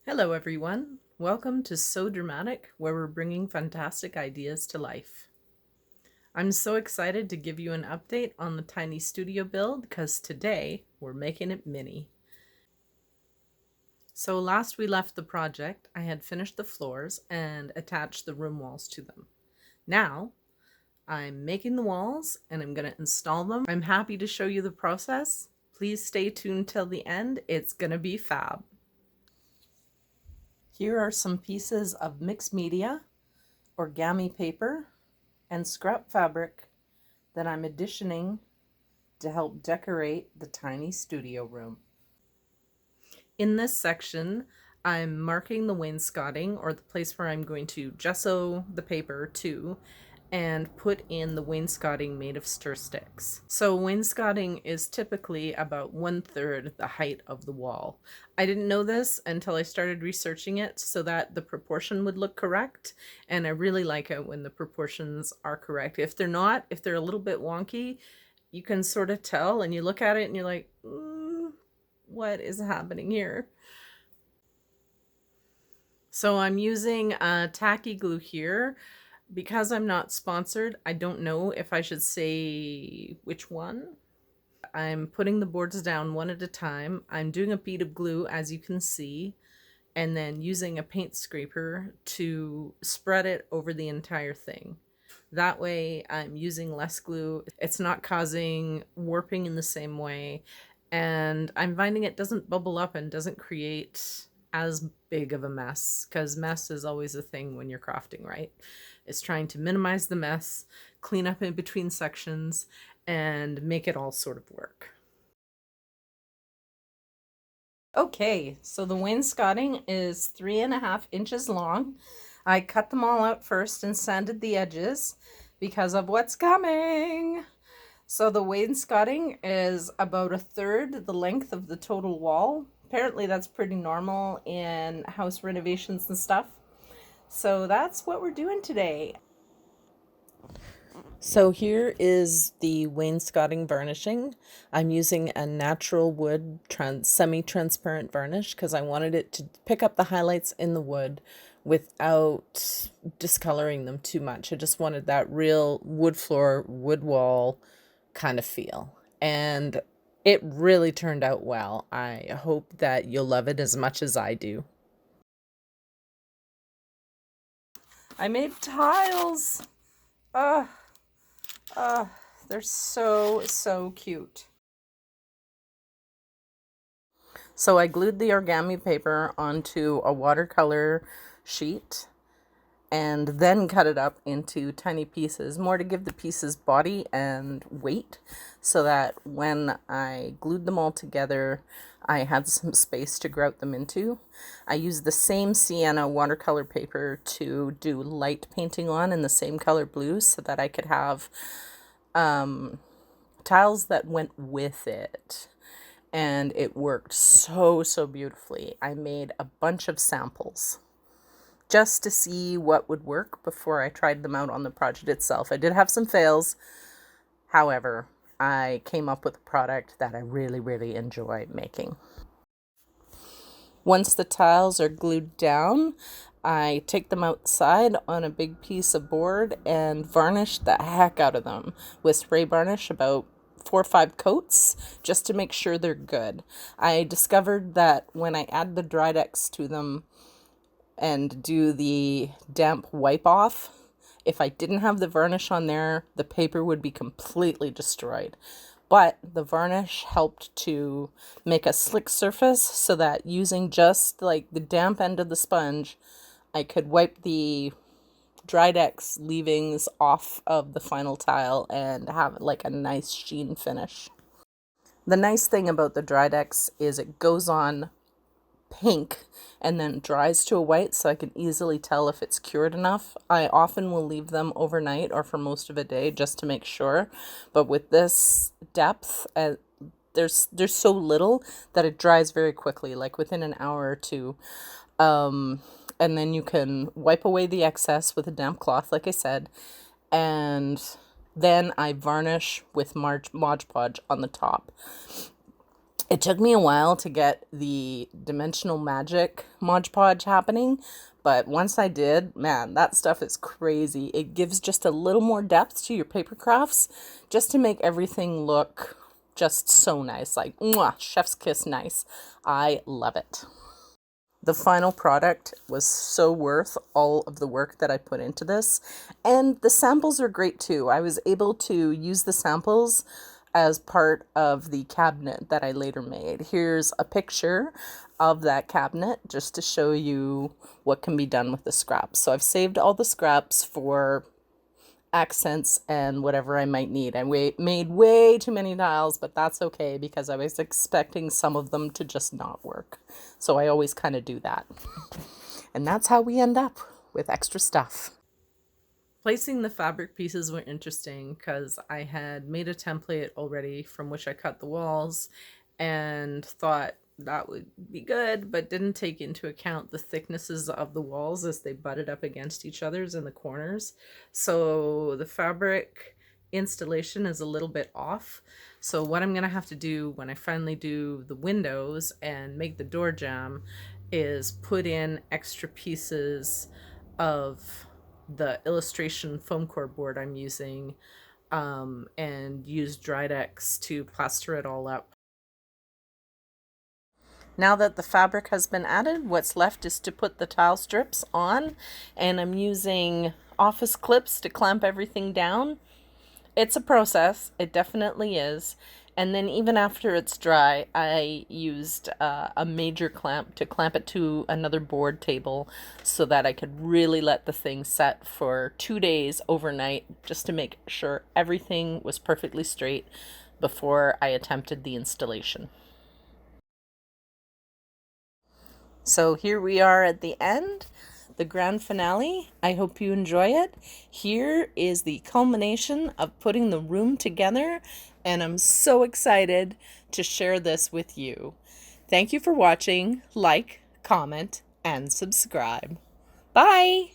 Hello, everyone. Welcome to So Dramatic, where we're bringing fantastic ideas to life. I'm so excited to give you an update on the tiny studio build because today we're making it mini. So last we left the project, I had finished the floors and attached the room walls to them. Now I'm making the walls and I'm going to install them. I'm happy to show you the process. Please stay tuned till the end. It's going to be fab. Here are some pieces of mixed media, origami paper, and scrap fabric that I'm additioning to help decorate the tiny studio room. In this section, I'm marking the wainscoting, or the place where I'm going to gesso the paper to, and put in the wainscoting made of stir sticks. So wainscoting is typically about 1/3 the height of the wall. I didn't know this until I started researching it so that the proportion would look correct, and I really like it when the proportions are correct. If they're not, if they're a little bit wonky, you can sort of tell and you look at it and you're like, what is happening here? So I'm using tacky glue here. Because I'm not sponsored, I don't know if I should say which one. I'm putting the boards down one at a time. I'm doing a bead of glue, as you can see, and then using a paint scraper to spread it over the entire thing. That way I'm using less glue. It's not causing warping in the same way, and I'm finding it doesn't bubble up and doesn't create as big of a mess, because mess is always a thing when you're crafting, right? It's trying to minimize the mess, clean up in between sections, and make it all sort of work. Okay, so the wainscoting is 3.5 inches long. I cut them all out first and sanded the edges because of what's coming. So the wainscoting is about 1/3 the length of the total wall. Apparently that's pretty normal in house renovations and stuff. So that's what we're doing today. So here is the wainscoting varnishing. I'm using a natural wood semi-transparent varnish because I wanted it to pick up the highlights in the wood without discoloring them too much. I just wanted that real wood floor, wood wall kind of feel. And it really turned out well. I hope that you'll love it as much as I do. I made tiles. They're so cute. So I glued the origami paper onto a watercolor sheet and then cut it up into tiny pieces, more to give the pieces body and weight, so that when I glued them all together, I had some space to grout them into. I used the same sienna watercolor paper to do light painting on in the same color blue so that I could have tiles that went with it. And it worked so beautifully. I made a bunch of samples just to see what would work before I tried them out on the project itself. I did have some fails. However, I came up with a product that I really enjoy making. Once the tiles are glued down, I take them outside on a big piece of board and varnish the heck out of them with spray varnish, about 4 or 5 coats, just to make sure they're good. I discovered that when I add the Drydex to them and do the damp wipe off, if I didn't have the varnish on there, the paper would be completely destroyed. But the varnish helped to make a slick surface so that using just like the damp end of the sponge, I could wipe the Drydex leavings off of the final tile and have like a nice sheen finish. The nice thing about the Drydex is it goes on pink and then dries to a white, so I can easily tell if it's cured enough. I often will leave them overnight or for most of a day just to make sure, but with this depth, there's so little that it dries very quickly, like within an hour or two. And then you can wipe away the excess with a damp cloth, like I said, and then I varnish with Mod Podge on the top. It took me a while to get the Dimensional Magic Mod Podge happening, but once I did, man, that stuff is crazy. It gives just a little more depth to your paper crafts just to make everything look just so nice, like mwah, chef's kiss nice. I love it. The final product was so worth all of the work that I put into this. And the samples are great too. I was able to use the samples as part of the cabinet that I later made. Here's a picture of that cabinet just to show you what can be done with the scraps. So I've saved all the scraps for accents and whatever I might need. I made way too many tiles, but that's okay because I was expecting some of them to just not work. So I always kind of do that. And that's how we end up with extra stuff. Placing the fabric pieces were interesting because I had made a template already from which I cut the walls and thought that would be good, but didn't take into account the thicknesses of the walls as they butted up against each other's in the corners. So the fabric installation is a little bit off. So what I'm gonna have to do when I finally do the windows and make the door jamb is put in extra pieces of the illustration foam core board I'm using and use Dridex to plaster it all up. Now that the fabric has been added, what's left is to put the tile strips on, and I'm using office clips to clamp everything down. It's a process, it definitely is. And then even after it's dry, I used a major clamp to clamp it to another board table so that I could really let the thing set for 2 days overnight just to make sure everything was perfectly straight before I attempted the installation. So here we are at the end, the grand finale. I hope you enjoy it. Here is the culmination of putting the room together, and I'm so excited to share this with you. Thank you for watching. Like, comment, and subscribe. Bye!